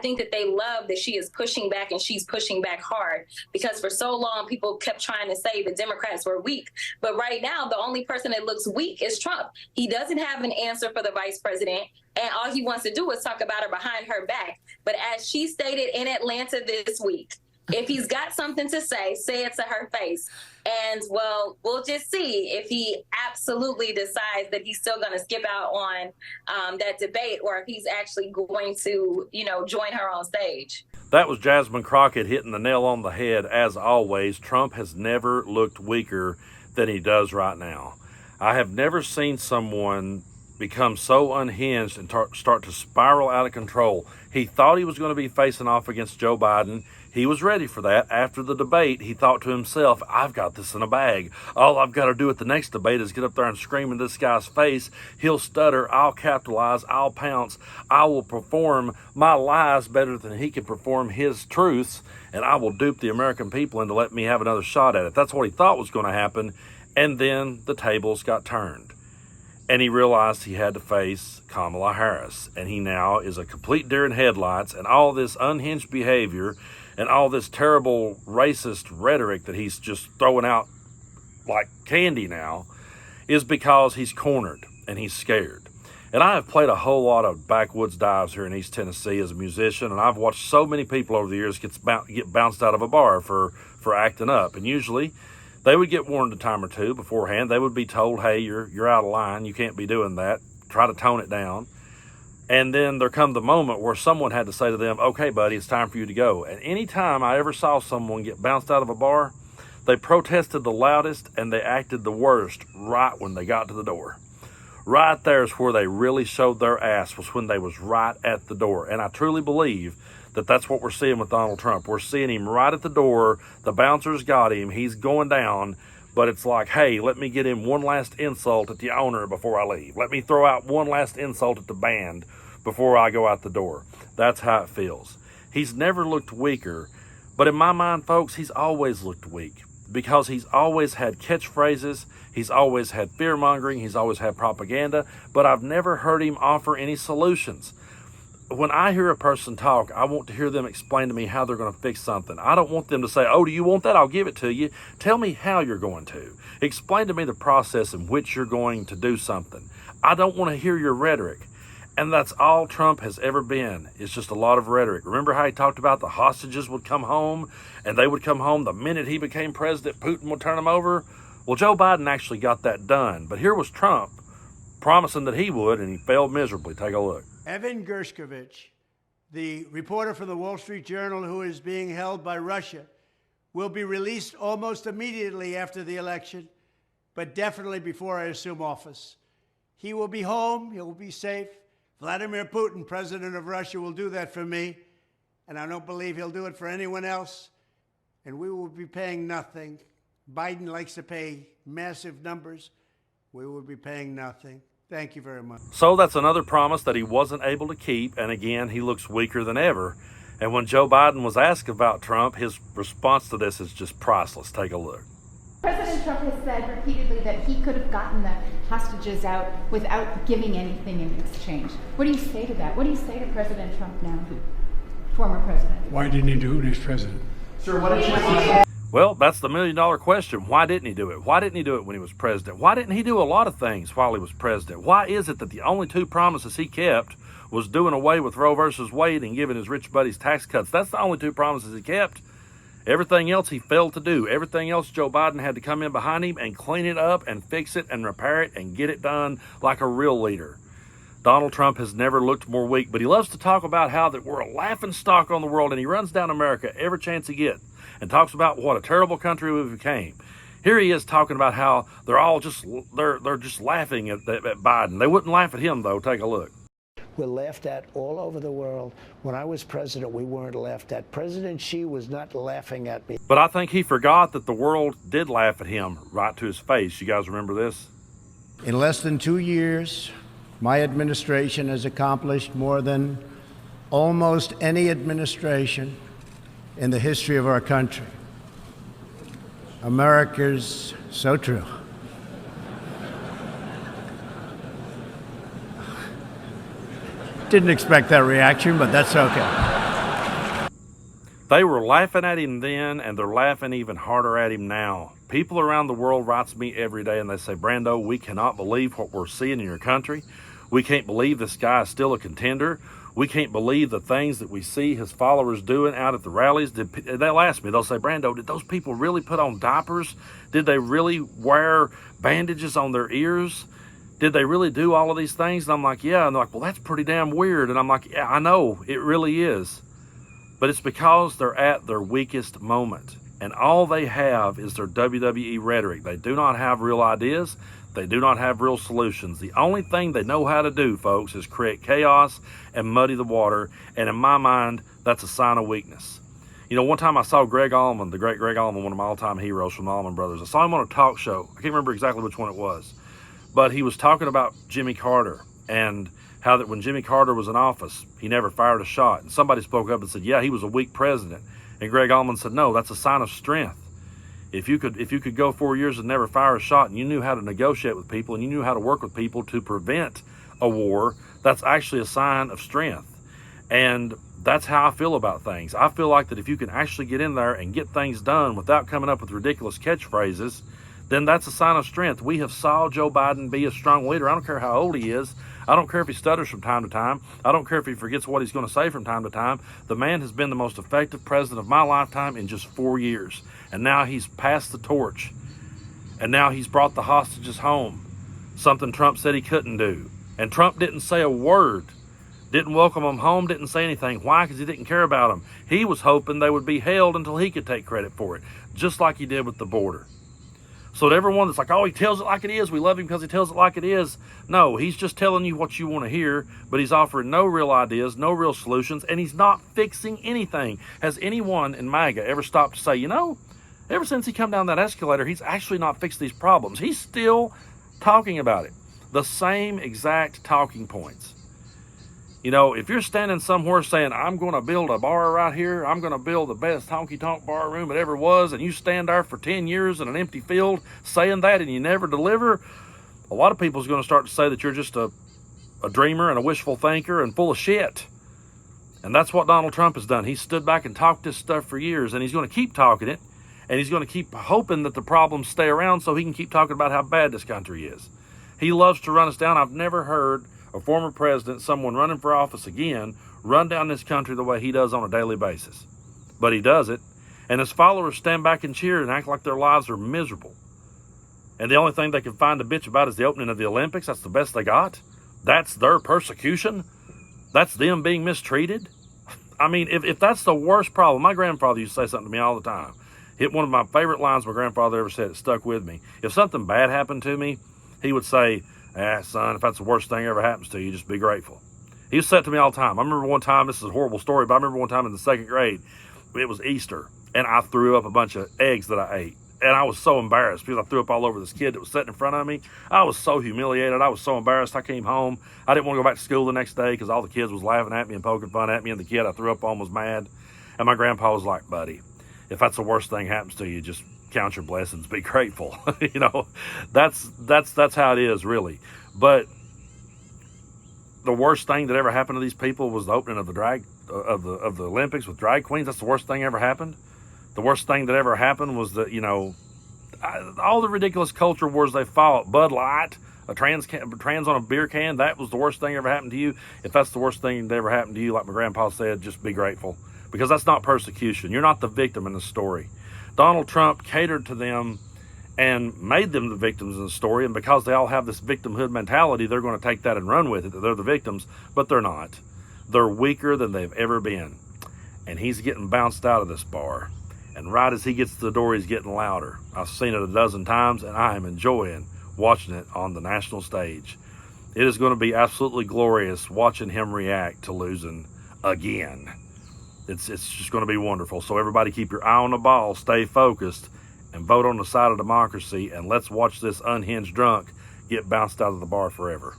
think that they love that she is pushing back, and she's pushing back hard, because for so long people kept trying to say the Democrats were weak. But right now, the only person that looks weak is Trump. He doesn't have an answer for the vice president, and all he wants to do is talk about her behind her back. But as she stated in Atlanta this week, if he's got something to say it to her face. And, well, we'll just see if he absolutely decides that he's still going to skip out on that debate, or if he's actually going to, join her on stage. That was Jasmine Crockett hitting the nail on the head. As always, Trump has never looked weaker than he does right now. I have never seen someone become so unhinged and start to spiral out of control. He thought he was going to be facing off against Joe Biden. He was ready for that. After the debate, he thought to himself, I've got this in a bag. All I've got to do at the next debate is get up there and scream in this guy's face. He'll stutter. I'll capitalize. I'll pounce. I will perform my lies better than he can perform his truths, and I will dupe the American people into letting me have another shot at it. That's what he thought was going to happen, and then the tables got turned. And he realized he had to face Kamala Harris, and he now is a complete deer in headlights, and all this unhinged behavior and all this terrible racist rhetoric that he's just throwing out like candy now is because he's cornered and he's scared. And I have played a whole lot of backwoods dives here in East Tennessee as a musician, and I've watched so many people over the years get bounced out of a bar for acting up. And usually they would get warned a time or two beforehand. They would be told, hey, you're out of line. You can't be doing that. Try to tone it down. And then there come the moment where someone had to say to them, okay, buddy, it's time for you to go. And any time I ever saw someone get bounced out of a bar, they protested the loudest and they acted the worst right when they got to the door. Right there is where they really showed their ass, was when they was right at the door. And I truly believe that that's what we're seeing with Donald Trump. We're seeing him right at the door. The bouncers got him. He's going down. But it's like, hey, let me get him one last insult at the owner before I leave. Let me throw out one last insult at the band before I go out the door. That's how it feels. He's never looked weaker. But in my mind, folks, he's always looked weak, because he's always had catchphrases. He's always had fear-mongering. He's always had propaganda. But I've never heard him offer any solutions. When I hear a person talk, I want to hear them explain to me how they're going to fix something. I don't want them to say, oh, do you want that? I'll give it to you. Tell me how you're going to. Explain to me the process in which you're going to do something. I don't want to hear your rhetoric. And that's all Trump has ever been. It's just a lot of rhetoric. Remember how he talked about the hostages would come home, and they would come home the minute he became president, Putin would turn them over? Well, Joe Biden actually got that done. But here was Trump promising that he would, and he failed miserably. Take a look. Evan Gershkovich, the reporter from the Wall Street Journal who is being held by Russia, will be released almost immediately after the election, but definitely before I assume office. He will be home. He will be safe. Vladimir Putin, president of Russia, will do that for me, and I don't believe he'll do it for anyone else, and we will be paying nothing. Biden likes to pay massive numbers. We will be paying nothing. Thank you very much. So that's another promise that he wasn't able to keep, and again, he looks weaker than ever. And when Joe Biden was asked about Trump, his response to this is just priceless. Take a look. President Trump has said repeatedly that he could have gotten the hostages out without giving anything in exchange. What do you say to that? What do you say to President Trump now, former president? Why didn't he do it when he was president? Sir, what did you Well, that's the million-dollar question. Why didn't he do it? Why didn't he do it when he was president? Why didn't he do a lot of things while he was president? Why is it that the only two promises he kept was doing away with Roe versus Wade and giving his rich buddies tax cuts? That's the only two promises he kept. Everything else he failed to do. Everything else Joe Biden had to come in behind him and clean it up and fix it and repair it and get it done like a real leader. Donald Trump has never looked more weak, but he loves to talk about how that we're a laughing stock on the world, and he runs down America every chance he gets and talks about what a terrible country we became. Here he is talking about how they're all just laughing at Biden. They wouldn't laugh at him, though. Take a look. We're laughed at all over the world. When I was president, we weren't laughed at. President Xi was not laughing at me. But I think he forgot that the world did laugh at him right to his face. You guys remember this? In less than 2 years, my administration has accomplished more than almost any administration in the history of our country. America's so true. Didn't expect that reaction, but that's okay. They were laughing at him then, and they're laughing even harder at him now. People around the world write to me every day, and they say, Brando, we cannot believe what we're seeing in your country. We can't believe this guy is still a contender. We can't believe the things that we see his followers doing out at the rallies. They'll ask me, they'll say, Brando, did those people really put on diapers? Did they really wear bandages on their ears? Did they really do all of these things? And I'm like, yeah. And they're like, well, that's pretty damn weird. And I'm like, yeah, I know, it really is. But it's because they're at their weakest moment. And all they have is their WWE rhetoric. They do not have real ideas. They do not have real solutions. The only thing they know how to do, folks, is create chaos and muddy the water. And in my mind, that's a sign of weakness. You know, one time I saw Greg Allman, the great Greg Allman, one of my all-time heroes from the Allman Brothers. I saw him on a talk show. I can't remember exactly which one it was. But he was talking about Jimmy Carter and how that when Jimmy Carter was in office, he never fired a shot. And somebody spoke up and said, yeah, he was a weak president. And Greg Allman said, no, that's a sign of strength. If you could go 4 years and never fire a shot, and you knew how to negotiate with people, and you knew how to work with people to prevent a war, that's actually a sign of strength. And that's how I feel about things. I feel like that if you can actually get in there and get things done without coming up with ridiculous catchphrases, then that's a sign of strength. We have saw Joe Biden be a strong leader. I don't care how old he is. I don't care if he stutters from time to time. I don't care if he forgets what he's going to say from time to time. The man has been the most effective president of my lifetime in just 4 years. And now he's passed the torch. And now he's brought the hostages home. Something Trump said he couldn't do. And Trump didn't say a word. Didn't welcome them home, didn't say anything. Why? Because he didn't care about them. He was hoping they would be held until he could take credit for it. Just like he did with the border. So to everyone that's like, oh, he tells it like it is, we love him because he tells it like it is. No, he's just telling you what you want to hear, but he's offering no real ideas, no real solutions, and he's not fixing anything. Has anyone in Maga ever stopped to say, you know, ever since he come down that escalator, he's actually not fixed these problems. He's still talking about it. The same exact talking points. You know, if you're standing somewhere saying, I'm going to build a bar right here, I'm going to build the best honky-tonk bar room it ever was, and you stand there for 10 years in an empty field saying that and you never deliver, a lot of people's going to start to say that you're just a dreamer and a wishful thinker and full of shit. And that's what Donald Trump has done. He's stood back and talked this stuff for years, and he's going to keep talking it, and he's going to keep hoping that the problems stay around so he can keep talking about how bad this country is. He loves to run us down. I've never heard a former president, someone running for office again, run down this country the way he does on a daily basis. But he does it, and his followers stand back and cheer and act like their lives are miserable. And the only thing they can find to bitch about is the opening of the Olympics. That's the best they got. That's their persecution. That's them being mistreated. I mean, if that's the worst problem, my grandfather used to say something to me all the time. Hit one of my favorite lines my grandfather ever said. It stuck with me. If something bad happened to me, he would say, son, if that's the worst thing ever happens to you, just be grateful. He used to say it to me all the time. I remember one time, this is a horrible story, but I remember one time in the second grade, it was Easter, and I threw up a bunch of eggs that I ate. And I was so embarrassed because I threw up all over this kid that was sitting in front of me. I was so humiliated. I was so embarrassed. I came home. I didn't want to go back to school the next day because all the kids was laughing at me and poking fun at me, and the kid I threw up on was mad. And my grandpa was like, buddy, if that's the worst thing happens to you, just count your blessings, be grateful. You know, that's how it is, really. But the worst thing that ever happened to these people was the opening of the Olympics with drag queens. That's the worst thing ever happened. The worst thing that ever happened was that, you know, all the ridiculous culture wars they fought. Bud Light, a trans on a beer can, that was the worst thing ever happened to you. If that's the worst thing that ever happened to you, like my grandpa said, just be grateful. Because that's not persecution. You're not the victim in the story. Donald Trump catered to them and made them the victims in the story, and because they all have this victimhood mentality, they're going to take that and run with it, that they're the victims, but they're not. They're weaker than they've ever been. And he's getting bounced out of this bar. And right as he gets to the door, he's getting louder. I've seen it a dozen times, and I am enjoying watching it on the national stage. It is going to be absolutely glorious watching him react to losing again. It's just going to be wonderful. So everybody keep your eye on the ball, stay focused, and vote on the side of democracy, and let's watch this unhinged drunk get bounced out of the bar forever.